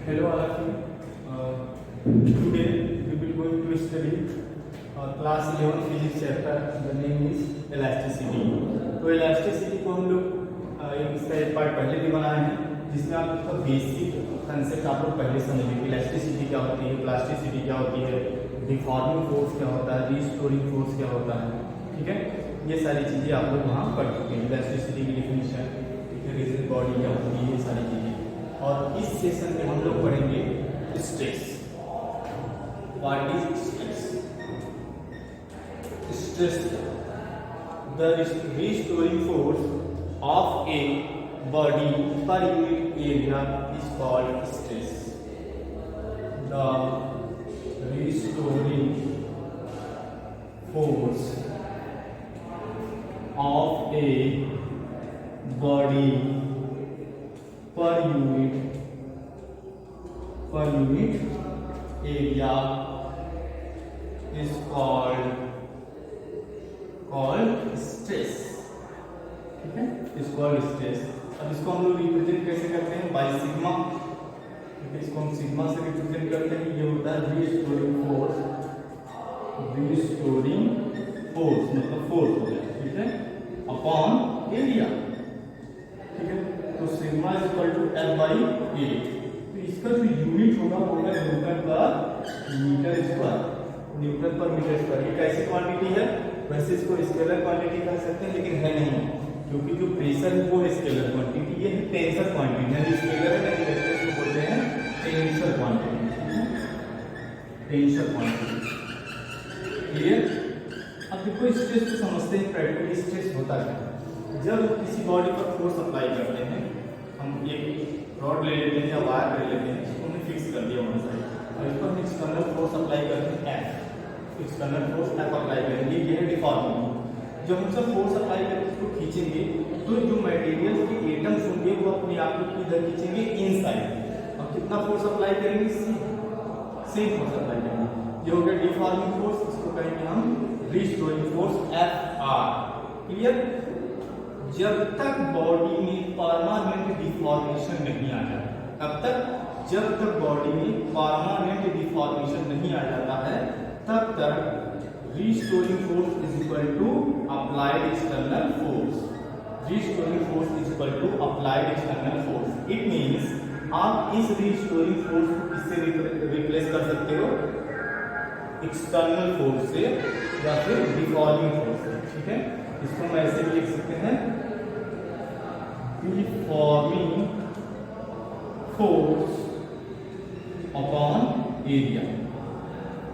Hello all of you. Today we will going to study class 11 physics chapter. The name is elasticity. तो elasticity को हम लोग इसका एक पार्ट पहले भी बनाए हैं जिसमें आप उसका बेसिक कंसेप्ट आप लोग पहले समझेंगे। इलास्टिसिटी क्या होती है, प्लास्टिसिटी क्या होती है, डिफॉर्मिंग फोर्स क्या होता है, रिस्टोरिंग फोर्स क्या होता है। ठीक है, ये सारी चीजें आप लोग वहाँ पढ़ चुके हैं। इलास्टिसिटी की डिफिनेशन, रिजिड बॉडी क्या होती है, ये सारी चीजें। और इस सेशन में हम लोग पढ़ेंगे stress. What is stress? Stress the restoring force of a body per unit area is called stress. The restoring force of a body per unit area is called stress. ठीक है, इज कॉल्ड स्ट्रेस। अब इसको हम लोग represent कैसे करते हैं? By sigma. ठीक है, इसको हम सिग्मा से रिप्रेजेंट करते हैं। ये होता है रिस्टोरिंग फोर्स मतलब फोर्स हो गया। ठीक है, अपॉन एरिया। ठीक है, तो sigma is equal to F by 8। तो इसका जो यूनिट होगा वो होगा न्यूटन पर मीटर स्क्वायर। ये कैसी क्वांटिटी है? वैसे इसको स्केलर क्वांटिटी कह सकते हैं, लेकिन है नहीं, क्योंकि जो प्रेशर है वो है स्केलर क्वांटिटी, ये है टेंसर क्वांटिटी। नहीं स्केलर है, नहीं वैसे इसको बोलते हैं टेंसर क्वांटिटी। क्लियर? अब देखो स्ट्रेस को समझते हैं। प्रैक्टिकली स्ट्रेस होता है जब किसी बॉडी पर फोर्स अप्लाई करते हैं। हम एक रॉड ले लेते हैं या वायर ले लेते हैं, उसको फिक्स कर दिया वन साइड, और इस पर एक्सटर्नल फोर्स अप्लाई करते हैं F। External force F apply करेंगे, ये है डिफॉर्मिंग। जब हम सब फोर्स अप्लाई करके उसको खींचेंगे तो जो मटेरियल के एटम्स होंगे वो अपने आप को किधर खींचेंगे? इनसाइड। और कितना फोर्स अप्लाई करेंगे? सेम फोर्स अप्लाई करेंगे। ये हो गया डिफॉर्मिंग फोर्स, इसको कहेंगे हम रिस्टोरिंग फोर्स FR। क्लियर? जब तक बॉडी में परमानेंट डिफॉर्मेशन नहीं आ जाता, तब तक जब तक बॉडी में परमानेंट डिफॉर्मेशन नहीं आ जाता है, तब तक restoring force is equal to applied external force. Restoring force is equal to applied external force. It means आप इस रिस्टोरिंग फोर्स को किससे रिप्लेस कर सकते हो? एक्सटर्नल फोर्स से या फिर डिफॉर्मिंग फोर्स से। ठीक है, इसको हम ऐसे भी लिख सकते हैं, deforming force upon area.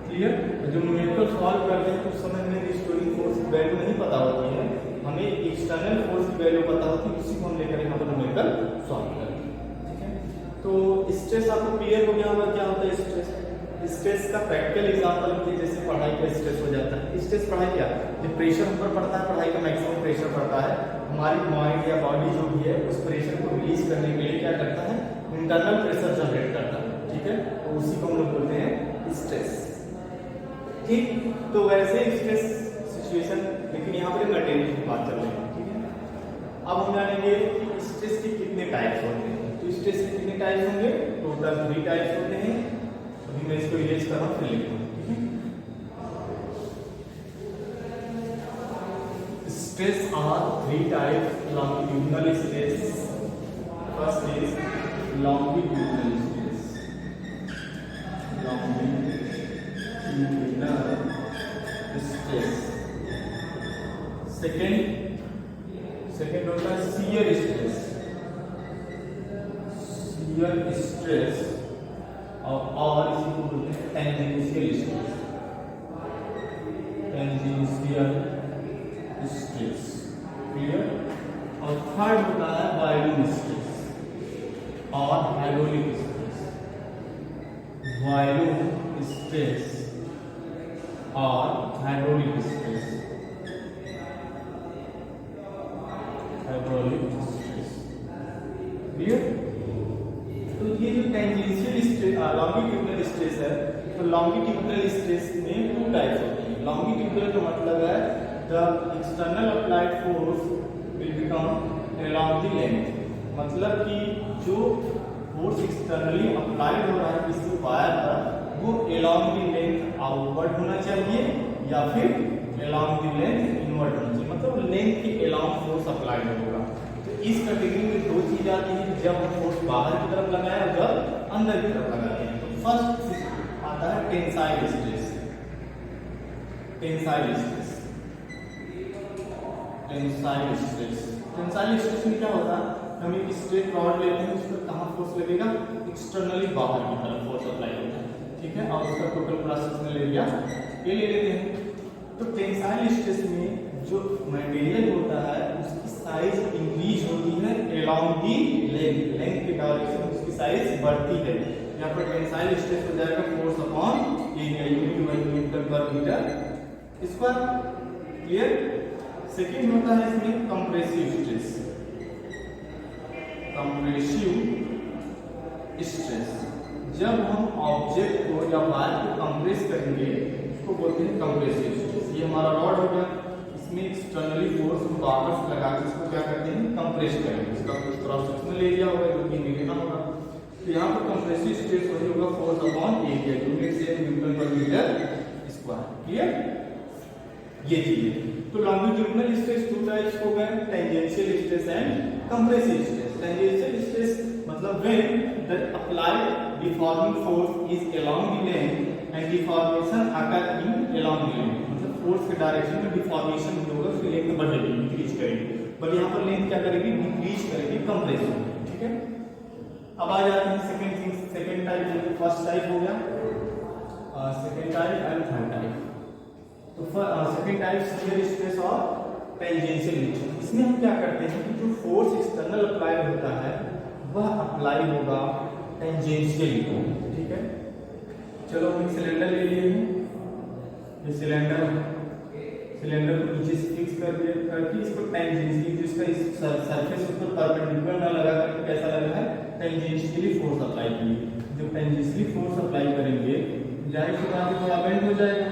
Clear? जब न्यूमेरिकल सॉल्व करते हैं तो उस समय में रिस्टोरिंग फोर्स की वैल्यू नहीं पता होती है, हमें एक्सटर्नल फोर्स की वैल्यू पता होती है, उसी को हम लेकर यहाँ पर न्यूमेरिकल सॉल्व करते हैं। ठीक है, तो स्ट्रेस आपको क्लियर हो गया होगा क्या होता है स्ट्रेस। स्ट्रेस का प्रैक्टिकल एग्जांपल है, जैसे पढ़ाई का स्ट्रेस हो जाता है। स्ट्रेस पढ़ाई क्या? जब प्रेशर ऊपर पड़ता है, पढ़ाई का मैक्सिमम प्रेशर पड़ता है, हमारी माइंड या बॉडी जो भी है उस प्रेशर को रिलीज करने के लिए क्या करता है? इंटरनल प्रेशर जनरेट करता है। ठीक है, तो उसी को हम लोग बोलते हैं स्ट्रेस। ठीक, तो वैसे स्ट्रेस सिचुएशन, लेकिन यहाँ पर मटेरियल की बात चल रही है। ठीक है, अब हम जानेंगे कि स्ट्रेस के कितने टाइप्स होते हैं। तो स्ट्रेस के कितने टाइप्स होंगे? टोटल 3 टाइप्स होते हैं। अभी मैं इसको इरेज कर रहा हूँ, फिर लिखूँ। ठीक है, stress are 3 types. Longitudinal stress, first is longitudinal stress. Longitudinal stress. Second होता है शियर स्ट्रेस। शियर स्ट्रेस और इसी को बोलते हैं टेंजेंशियल स्ट्रेस। क्लियर? और थर्ड होता है वायलुन स्ट्रेस और हाइड्रोलिक स्ट्रेस। वायलुन स्ट्रेस और हाइड्रोलिक स्ट्रेस। क्लियर? तो ये जो टेंजेंशियल स्ट्रेस, लॉन्गिट्यूडिनल स्ट्रेस है, तो लॉन्गिट्यूडिनल स्ट्रेस में 2 टाइप्स होते हैं। लॉन्गिट्यूडिनल का मतलब है the external applied force will become along the length, मतलब कि जो फोर्स एक्सटर्नली अप्लाइड हो रहा है किसी वायर पर, वो along द लेंथ आउटवर्ड होना चाहिए या फिर along द लेंथ इनवर्ड होना चाहिए, मतलब लेंथ के along फोर्स अप्लाइड होगा। तो इस कैटेगरी में दो चीज आती है, जब हम फोर्स बाहर की तरफ लगाए और जब अंदर की तरफ लगाते हैं। तो फर्स्ट आता है tensile stress. Tensile stress, tensile stress, tensile stress में क्या होता है, हम एक स्ट्रेट रॉड लेते हैं, उस पर कहाँ फोर्स लगेगा, एक्सटर्नली बाहर की तरफ फोर्स अप्लाई होता है, ठीक है, और उसका टोटल पूरा सेक्शनल एरिया ये ले लेते हैं। तो टेंसाइल स्ट्रेस में जो मटेरियल होता है उसकी साइज इंक्रीज होती है अलोंग दी लेंथ, लेंथ के डायरेक्शन में उसकी साइज बढ़ती है। यहाँ पर टेंसाइल स्ट्रेस हो जाएगा force upon area, unit by newton पर मीटर स्क्वायर। क्लियर। सेकेंड होता है इसमें कंप्रेसिव स्ट्रेस। कंप्रेसिव स्ट्रेस, जब हम ऑब्जेक्ट को या वायर को कंप्रेस करेंगे उसको बोलते हैं कंप्रेसिव स्ट्रेस। ये हमारा रॉड हो गया, इसमें एक्सटर्नली फोर्स बाहर से लगा के इसको क्या करते हैं, कंप्रेस करेंगे, इसका कुछ क्रॉस सेक्शनल एरिया होगा जो कि मिलेगा होगा। तो यहाँ पर कंप्रेसिव स्ट्रेस वही होगा फोर्स अपॉन एरिया, यूनिट से न्यूटन पर मीटर स्क्वायर। क्लियर, ये चीजें। तो लॉन्गिट्यूडिनल स्ट्रेस टू टाइप्स हो गए, tangential stress and compressive stress. Tangential stress मतलब when the applied deforming force is along the length and deformation occur in along the length, मतलब force के direction में deformation होगा, फिर लेंथ बढ़ेगी, increase करेगी, पर यहाँ पर लेंथ क्या करेगी, डिक्रीज करेगी, कंप्रेस होगी। ठीक है, अब आ जाते हैं second thing, second type. First type हो गया, second type and third type. तो सेकंड टाइप शियर स्ट्रेस और टेंजेंशियल स्ट्रेस। इसमें हम क्या करते हैं कि जो फोर्स एक्सटर्नल अप्लाई होता है वह अप्लाई होगा टेंजेंशियली। ठीक है, चलो हम सिलेंडर ले लिए हैं, ये सिलेंडर को नीचे से फिक्स करके इसको टेंजेंशियली, जो इसका सरफेस ऊपर परपेंडिकुलर ना लगा करके कैसा लगा है, टेंजेंशियली फोर्स अप्लाई किए। जब टेंजेंशियली फोर्स अप्लाई करेंगे जाहिर सी बात है थोड़ा बेंड हो जाएगा।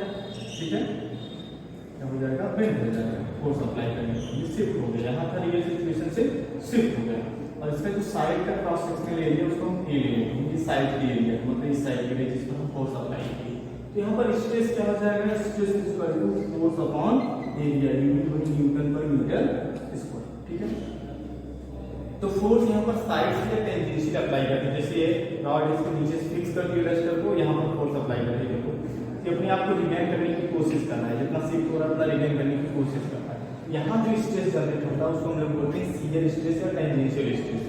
ठीक है, क्या हो जाएगा, बेंड हो जाएगा, फोर्स अप्लाई करने से शिफ्ट हो गया, यहाँ पर ये सिचुएशन से शिफ्ट हो गया। और इसका जो साइड का क्रॉस सेक्शनल एरिया उसको हम ए ले लेंगे, ये साइड की एरिया मतलब इस साइड के एरिया जिस पर हम फोर्स अप्लाई किए। तो यहाँ पर स्ट्रेस क्या हो जाएगा, stress is equal to force upon area, unit by newton पर मीटर स्क्वायर। ठीक है, तो फोर्स यहाँ पर साइड से टेंजेंशियल अप्लाई करते हैं, जैसे ये रॉड इसको नीचे से फिक्स कर दिया रजिस्टर को, यहाँ पर फोर्स अप्लाई करेंगे, देखो अपने आप को रिगेन करने की कोशिश करना है, जितना शिफ्ट हो रहा है उतना रिगेन करने की कोशिश करना है। यहाँ जो स्ट्रेस जनरेट होता है उसको हम लोग बोलते हैं शियर स्ट्रेस या टेंजेंशियल स्ट्रेस।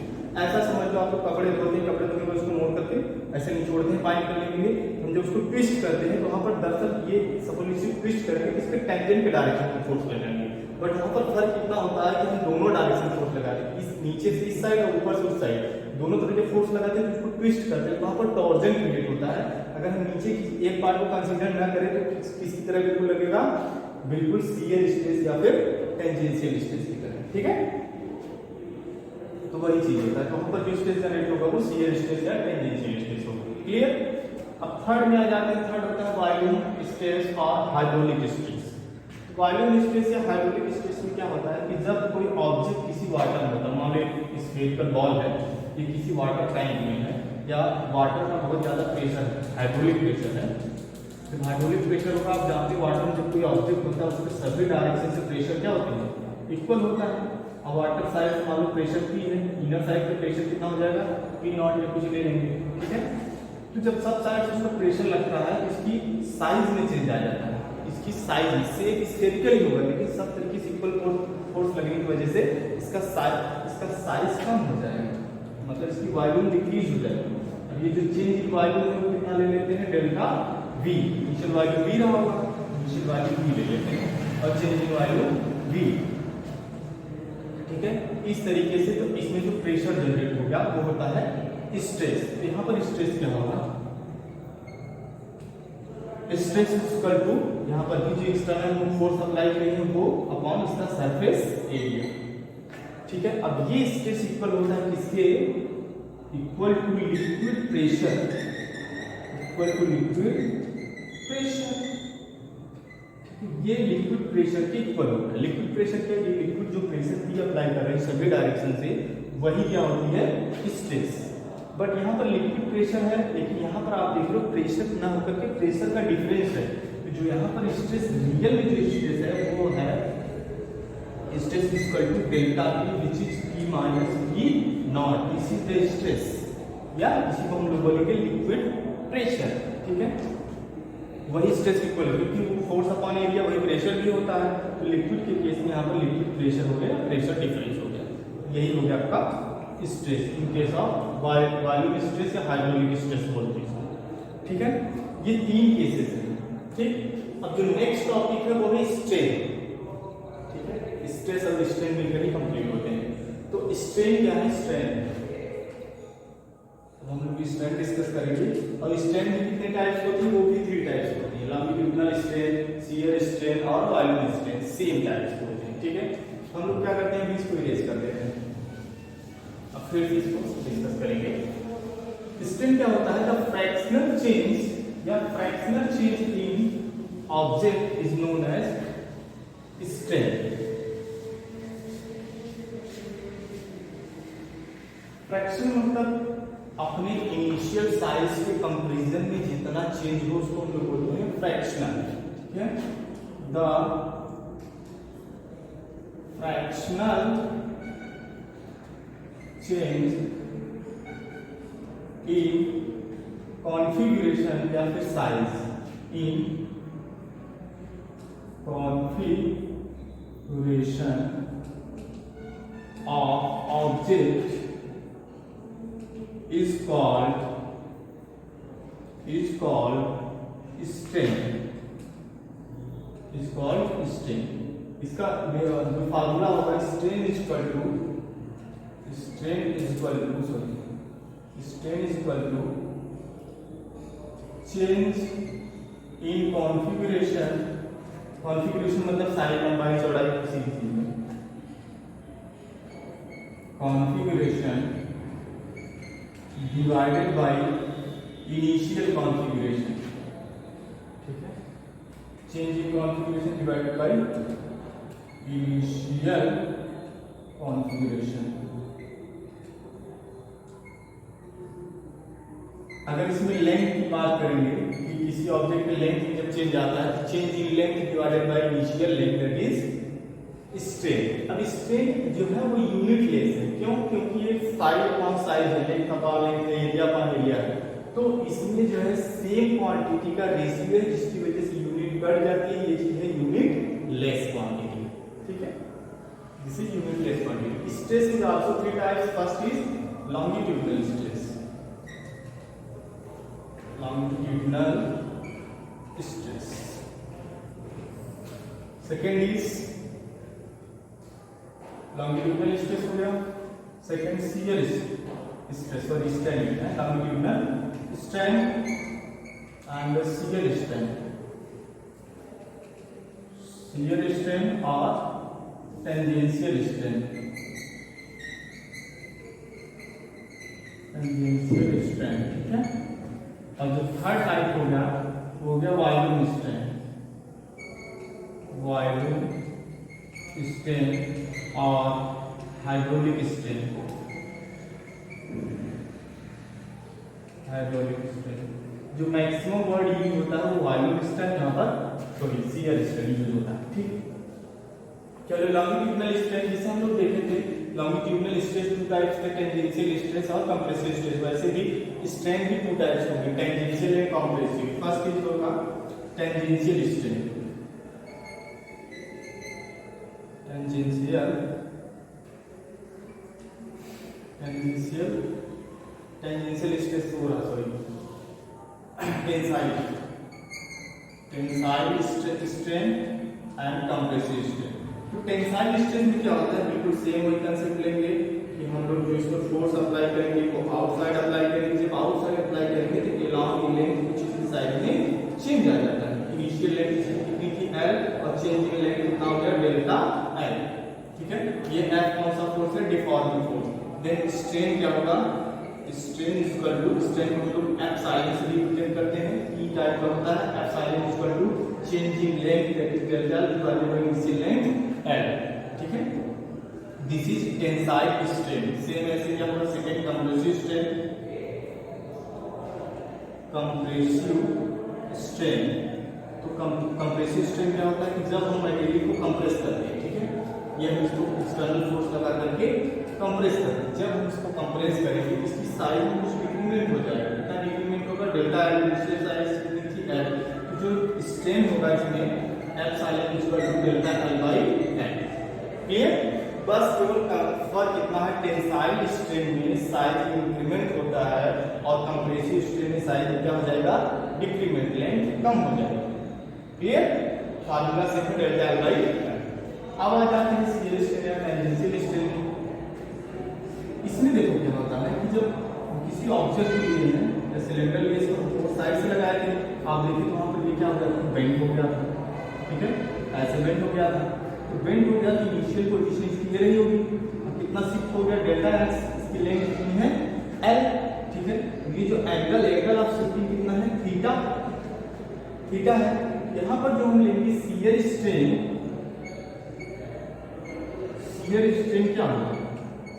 ऐसा समझ लो, आप कपड़े धोते हैं, कपड़े धोने में उसको मोड़ करके ऐसे निचोड़ते हैं पानी करने के लिए, हम जब उसको ट्विस्ट करते हैं तो वहाँ पर दरअसल ये सपोज इसे ट्विस्ट करेंगे तो इसके टेंजेंट के डायरेक्शन में फोर्स लगाएंगे, बट यहाँ पर फर्क इतना होता है कि हम दोनों डायरेक्शन फोर्स लगाते हैं, इस नीचे से इस साइड और ऊपर से उस साइड, दोनों तरह के फोर्स लगाते हैं, उसको ट्विस्ट करते हैं, वहाँ पर टॉर्जन क्रिएट होता है। अगर हम नीचे की एक पार्ट को कंसीडर ना करें तो किसकी तरह बिल्कुल लगेगा, बिल्कुल शियर स्ट्रेस या फिर टेंजेंशियल स्ट्रेस की तरह। ठीक है, तो वही चीज होता है, तो वहाँ पर जो स्ट्रेस जनरेट होगा वो शियर स्ट्रेस या टेंजेंशियल स्ट्रेस होगा। क्लियर। अब थर्ड में आ जाते हैं, थर्ड होता है वॉल्यूम स्ट्रेस और हाइड्रोलिक स्ट्रेस। वॉल्यूम स्ट्रेस या हाइड्रोलिक स्ट्रेस में क्या होता है कि जब कोई ऑब्जेक्ट किसी वाटर में होता है, मान लो स्फेरिकल बॉल है, ये किसी वाटर टैंक में है या वाटर का बहुत ज्यादा प्रेशर है, हाइड्रोलिक प्रेशर है, तो हाइड्रोलिक प्रेशर होगा, आप जानते हैं वाटर में जब कोई ऑब्जेक्ट होता है उसके सभी डायरेक्शन से प्रेशर क्या होते हैं, इक्वल होता है। अब वाटर साइड मान लो प्रेशर P है, इनर साइड पे प्रेशर कितना हो जाएगा, P नॉट या कुछ ले लेंगे। ठीक है, तो जब सब साइड से उसका प्रेशर लगता है इसकी साइज में चेंज आ जाता है, इसकी साइज इससे स्फेरिकल ही होगा लेकिन सब तरीके से इक्वल फोर्स लगने की वजह से इसका साइज कम हो जाएगा, मतलब इसकी वॉल्यूम डिक्रीज हो जाएगी। अब ये जो चेंज इन वॉल्यूम है वो कितना ले लेते हैं, delta V, initial volume V रहा होगा, इनिशियल वॉल्यूम V ले लेते हैं और चेंज इन वॉल्यूम V। ठीक है, इस तरीके से तो इसमें जो प्रेशर जनरेट हो गया वो होता है स्ट्रेस। तो यहाँ पर स्ट्रेस क्या होगा, स्ट्रेस इक्वल टू यहाँ पर भी जो एक्सटर्नल फोर्स अप्लाई करी है वो अपॉन इसका सरफेस एरिया। ठीक है, अब ये स्ट्रेस इक्वल होता है किसके, equal to liquid pressure, equal to liquid pressure. ये लिक्विड प्रेशर के इक्वल होता है। लिक्विड प्रेशर क्या है, लिक्विड जो प्रेशर P अप्लाई कर रहे हैं सभी डायरेक्शन से, वही क्या होती है, स्ट्रेस। बट यहाँ पर लिक्विड प्रेशर है, लेकिन यहाँ पर आप देख रहे हो प्रेशर ना होकर के प्रेशर का डिफरेंस है। तो जो यहाँ पर स्ट्रेस रियल में जो स्ट्रेस है वो है stress equal to delta P which is P minus P naught. This is the stress, या इसी को हम लोग बोलेंगे लिक्विड प्रेशर। ठीक है, वही स्ट्रेस इक्वल है क्योंकि फोर्स अपॉन एरिया वही प्रेशर भी होता है। तो लिक्विड के केस में यहाँ पर लिक्विड प्रेशर हो गया, प्रेशर डिफरेंस हो गया। यही हो गया आपका stress in case of volume stress या हाइड्रोलिक स्ट्रेस बोलते हैं। ठीक है, ये 3 केसेस हैं। ठीक, अब जो नेक्स्ट टॉपिक है वो है स्ट्रेन। ठीक है, स्ट्रेस और स्ट्रेन मिलकर ही कंप्लीट होते हैं। तो स्ट्रेन क्या है? स्ट्रेन हम लोग स्ट्रेन डिस्कस करेंगे। और स्ट्रेन भी कितने टाइप्स होती है? वो भी 3 टाइप्स होती है, लॉन्गिट्यूडिनल स्ट्रेन, शियर स्ट्रेन और वॉल्यूम स्ट्रेन, सेम टाइप्स होते हैं। ठीक है, हम लोग क्या करते हैं, इसको इरेज कर देते हैं, अब फिर इसको डिस्कस करेंगे। स्ट्रेन क्या होता है? द फ्रैक्शनल चेंज या fractional change in object is known as strain. Fraction मतलब अपने इनिशियल साइज के कंपैरिजन में जितना चेंज हो उसको हम लोग बोलते हैं फ्रैक्शनल। ठीक है, the fractional change in configuration या फिर size in configuration of object is called strain, is called strain। इसका जो फार्मूला होगा strain is equal to change in configuration मतलब साइज लंबाई चौड़ाई किसी चीज में, configuration divided by initial configuration। ठीक है, change in configuration divided by initial configuration। अगर इसमें लेंथ की बात करेंगे कि किसी ऑब्जेक्ट में लेंथ जब चेंज आता है तो change in length divided by initial length that is strain. अब स्ट्रेन जो है वो यूनिट लेस है, क्यों? क्योंकि ये साइज अपॉन साइज है, लेंथ अपॉन लेंथ है, एरिया अपॉन एरिया है। तो इसमें जो है सेम क्वांटिटी का रेशियो है जिसकी वजह से यूनिट बढ़ जाती है। ये चीज है यूनिट लेस क्वांटिटी। ठीक है, this is unit less quantity. Stress is also 3 types. First is longitudinal stress, longitudinal stress। Second is longitudinal stress हो गया। सेकेंड शियर स्ट्रेस और स्ट्रेन है, longitudinal strain and shear strain। shear strain और tangential strain, tangential strain। ठीक है, और जो third type हो गया वो हो गया वॉल्यूम स्ट्रेन, वॉल्यूम स्ट्रेन और हाइड्रोलिक स्ट्रेन। हाइड्रोलिक स्ट्रेन जो मैक्सिमम वर्ड यूज होता है वो वॉल्यूम स्ट्रेन, यहाँ पर सॉरी शियर स्ट्रेन यूज होता है। ठीक, चलो लॉन्गिट्यूडिनल स्ट्रेन जिसे हम लोग देखे थे, लॉन्गिट्यूडिनल स्ट्रेस 2 टाइप्स के, टेंजेंशियल स्ट्रेस और कंप्रेसिव स्ट्रेस। वैसे भी स्ट्रेन भी 2 टाइप्स होंगे, टेंजेंशियल एंड कंप्रेसिव। फर्स्ट चीज होगा टेंजेंशियल स्ट्रेन, टेंजेंशियल स्ट्रेस हो रहा, sorry tensile strain and compressive strain. तो टेंसाइल स्ट्रेस में क्या होता है, बिल्कुल सेम वही कंसेप्ट लेंगे कि हम लोग जो इसको फोर्स अप्लाई करेंगे वो आउटसाइड अप्लाई करेंगे। जब आउटसाइड अप्लाई करेंगे तो एलॉन्ग द लेंथ कुछ इस साइड में चेंज आ जाता है। इनिशियल लेंथ कितनी थी L और चेंज इन लेंथ कितना हो गया डेल्टा L। ठीक है, ये F कौन सा फोर्स है? Deforming force. देन स्ट्रेन क्या होगा? Strain is equal to, strain को हम लोग एप्सिलॉन से रिप्रेजेंट करते हैं। ई टाइप का होता है, epsilon is equal to change in length that is delta divided by initial length L। ठीक है, this is tensile strain. Same ऐसे ही हमारा second compressive strain, compressive strain. तो कंप्रेसिव स्ट्रेन क्या होता है कि जब हम मटेरियल को कंप्रेस करते हैं, ठीक है, ये हम इसको एक्सटर्नल फोर्स लगा करके कंप्रेस करते हैं। जब हम इसको कंप्रेस करेंगे इसकी साइज में कुछ डिक्रीमेंट हो जाएगा। कितना डिक्रीमेंट होगा? डेल्टा एल इनिशियल साइज कितनी थी? एल। तो जो स्ट्रेन होगा इसमें epsilon equal to delta L by L. Clear? बस केवल फर्क इतना है, टेंसाइल स्ट्रेन में साइज में इंक्रीमेंट होता है और कंप्रेसिव स्ट्रेन में साइज में क्या हो जाएगा? डिक्रीमेंट, लेंथ कम हो जाएगा। क्लियर? फार्मूला से है डेल्टा एल बाई एल। अब आ जाते हैं शियर स्ट्रेन या टेंजेंशियल स्ट्रेन। इसमें देखो क्या होता है कि जब किसी ऑब्जेक्ट के लिए है सिलेंडर लिए इसको फोर साइड से लगाए थे, आप देखिए तो वहां पर ये क्या हो गया था? बेंड हो गया था, ठीक है, ऐसे बेंड हो गया था। तो बेंड हो गया तो इनिशियल पोजीशन इसकी ये रही होगी, कितना शिफ्ट हो गया? Delta x. इसकी लेंथ कितनी है? एल, ठीक है। ये जो एंगल ऑफ शिफ्टिंग कितना है? थीटा, थीटा है। यहाँ पर जो हम लेंगे शियर स्ट्रेन, शियर स्ट्रेन क्या होगा?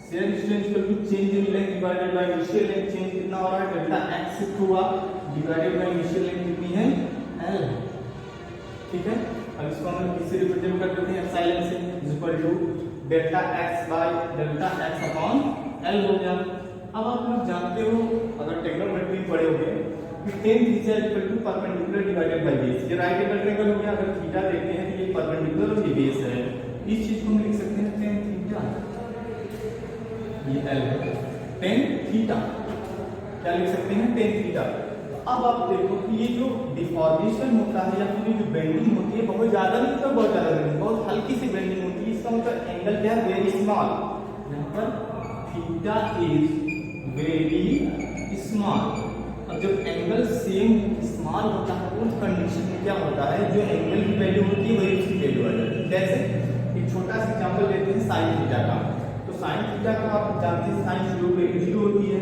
Shear strain equal to change in length divided by initial length. Change कितना हो रहा है? डेल्टा एक्स शिफ्ट हुआ, डिवाइडेड बाय इनिशियल लेंथ कितनी है? एल, ठीक है। अब इसको हम किससे रिप्रेजेंट कर देते हैं? एप्सिलॉन से, equal to delta X by delta X upon L हो गया। अब आप लोग जानते हो, अगर ट्रिग्नोमेट्री पढ़े होंगे कि tan theta equal to perpendicular divided by base. ये राइट एंगल ट्रायंगल हो गया। अगर थीटा देखते हैं तो ये परपेंडिकुलर और ये बेस है। इस चीज को हम लिख सकते हैं tan थीटा, ये एल है, tan थीटा क्या लिख सकते हैं? tan theta. अब आप देखो कि ये जो डिफॉर्मेशन होता है या फिर जो बेंडिंग होती है बहुत ज्यादा नहीं होता, बहुत ज्यादा नहीं, बहुत हल्की सी बेंडिंग होती है। इसका मतलब एंगल क्या है? Very small. यहाँ पर थीटा इज वेरी स्मॉल। अब जब एंगल सेम स्मॉल होता है उस कंडीशन में क्या होता है? जो एंगल की वैल्यू होती है वही उसकी वैल्यू आ जाती है। जैसे एक छोटा सा एग्जांपल लेते हैं साइन थीटा का। तो साइन थीटा का आप जानते हैं साइन 0 होती है,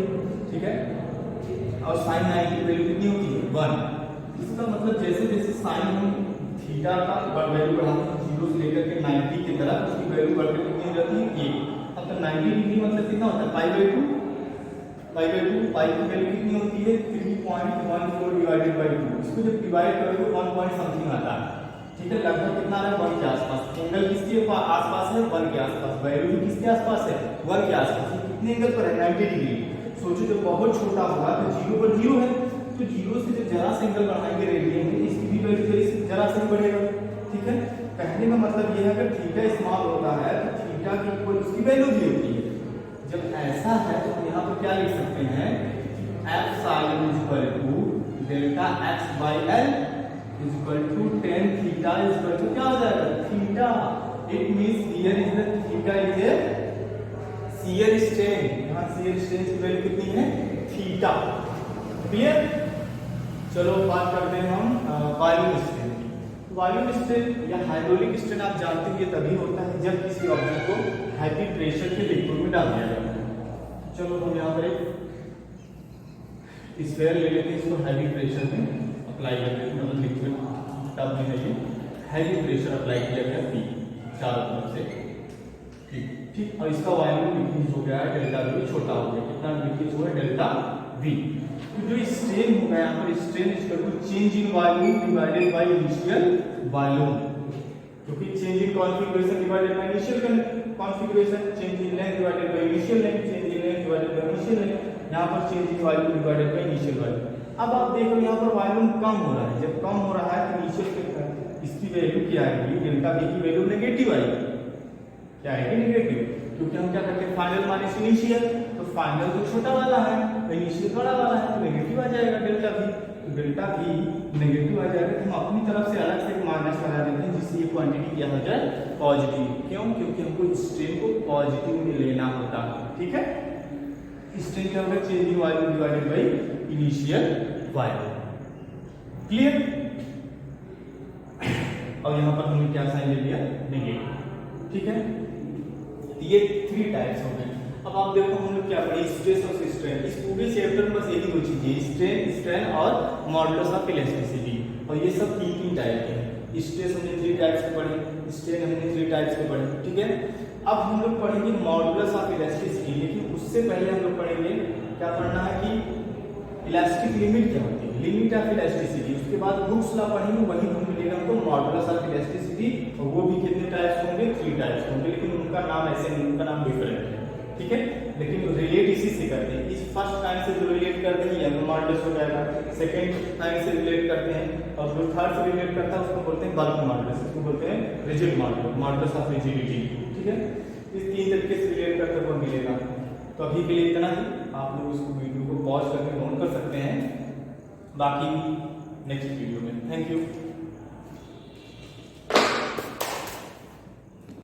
ठीक है, और साइन 90 की वैल्यू कितनी होती है? 1। इसका मतलब जैसे जैसे साइन हम थीटा का वैल्यू बढ़ाते हैं 0 से लेकर के 90 की तरफ, उसकी वैल्यू बढ़कर कितनी हो जाती है? 1। अब तो 90 डिग्री मतलब कितना होता है? पाई/2। पाई/2, पाई की वैल्यू कितनी होती है? 3.14 डिवाइडेड बाय 2। इसको जब डिवाइड करोगे 1 पॉइंट समथिंग आता है, ठीक है, लगभग कितना आ रहा है? 1 के आसपास। एंगल किसके आसपास है? 1 के आसपास। वैल्यू भी किसके आसपास है? 1 के आसपास। कितने एंगल पर है? 90 डिग्री। सोचो जब बहुत छोटा होगा तो 0 पर 0 है, तो 0 से जब जरा से एंगल बढ़ाएंगे रेडियन में, इसकी भी वैल्यू जरा से बढ़ेगा, ठीक है। कहने का मतलब यह है अगर थीटा स्मॉल होता है तो थीटा की इक्वल उसकी वैल्यू भी होती है। जब ऐसा है तो हम यहाँ पर क्या लिख सकते हैं? Epsilon equal to delta X by L is equal to tan theta is equal to क्या हो जाएगा? Theta. It means here is the theta is a shear strain. यहाँ शियर स्ट्रेन की वैल्यू कितनी है? थीटा। क्लियर? चलो बात करते हैं हम वॉल्यूम स्ट्रेन की। वॉल्यूम स्ट्रेन या हाइड्रोलिक स्ट्रेन आप जानते हैं ये तभी होता है जब किसी ऑब्जेक्ट को हैवी प्रेशर के लिक्विड में डाल दिया जाता है। चलो हम यहाँ पर एक स्फीयर ले लेते हैं, इसको हैवी प्रेशर में अप्लाई कर देते हैं, मतलब लिक्विड टब में है ये, हैवी प्रेशर अप्लाई किया गया P चारों तरफ से, ठीक। और इसका वॉल्यूम डिक्रीज हो गया है, डेल्टा V छोटा हो गया। कितना डिक्रीज हुआ है? Delta V। तो जो स्ट्रेन होगा यहाँ पर strain equal to change in volume divided by initial volume, क्योंकि change in configuration divided by initial configuration, change in length divided by initial length, change in length divided by initial length. यहाँ पर change in volume divided by initial volume. अब आप देखो यहाँ पर volume कम हो रहा है, जब कम हो रहा है तो इनिशियल इसकी वैल्यू क्या आएगी? डेल्टा V की वैल्यू नेगेटिव आएगी। क्या है? नेगेटिव, क्योंकि हम क्या करते हैं? फाइनल माइनस इनिशियल, तो फाइनल तो छोटा वाला है, इनिशियल बड़ा वाला है, तो नेगेटिव आ जाएगा डेल्टा V। तो डेल्टा V नेगेटिव आ जाएगा तो हम अपनी तरफ से अलग से माइनस लगा देते हैं जिससे ये क्वांटिटी क्या हो जाए? पॉजिटिव। क्यों? क्योंकि हमको स्ट्रेन को पॉजिटिव में लेना होता है, ठीक है। स्ट्रेन क्या होगा? Change in volume divided by initial volume. Clear? और यहाँ पर हमने क्या साइन ले लिया? नेगेटिव, ठीक है। ये 3 टाइप्स हो गए। अब आप देखो हम लोग क्या पढ़े? स्ट्रेस और स्ट्रेन। इस पूरे चैप्टर में बस यही दो चीजें, स्ट्रेन, स्ट्रेन और मॉडुलस ऑफ इलास्टिसिटी, और ये सब 3 टाइप के हैं। स्ट्रेस हमने 3 टाइप्स के पढ़े, स्ट्रेन हमने 3 टाइप्स के पढ़े, ठीक है। अब हम लोग पढ़ेंगे मॉडुलस ऑफ इलास्टिसिटी, लेकिन उससे पहले हम लोग पढ़ेंगे क्या पढ़ना है कि इलास्टिक लिमिट क्या होती है। लिमिट ऑफ इलास्टिसिटी, उसके बाद हुक्स लॉ पढ़ेंगे, वही हम मिलेगा हमको मॉडुलस ऑफ इलास्टिसिटी, और वो भी कितने टाइप्स होंगे, 3 टाइप्स होंगे, लेकिन उनका नाम ऐसे नहीं, उनका नाम डिफरेंट है, ठीक है। लेकिन रिलेट इसी से करते हैं, इस फर्स्ट टाइम से जो रिलेट करते हैं यंग मॉडुलस हो जाएगा, सेकंड टाइम से रिलेट करते हैं, और जो थर्ड से रिलेट करता है उसको बोलते हैं बल्क मॉडुलस, इसको बोलते हैं rigid modulus, modulus of rigidity, ठीक है। इस 3 तरीके से रिलेट करते हुए मिलेगा। तो अभी के लिए इतना ही, आप लोग इसको वीडियो को पॉज करके नोट कर सकते हैं, बाकी नेक्स्ट वीडियो में। Thank you.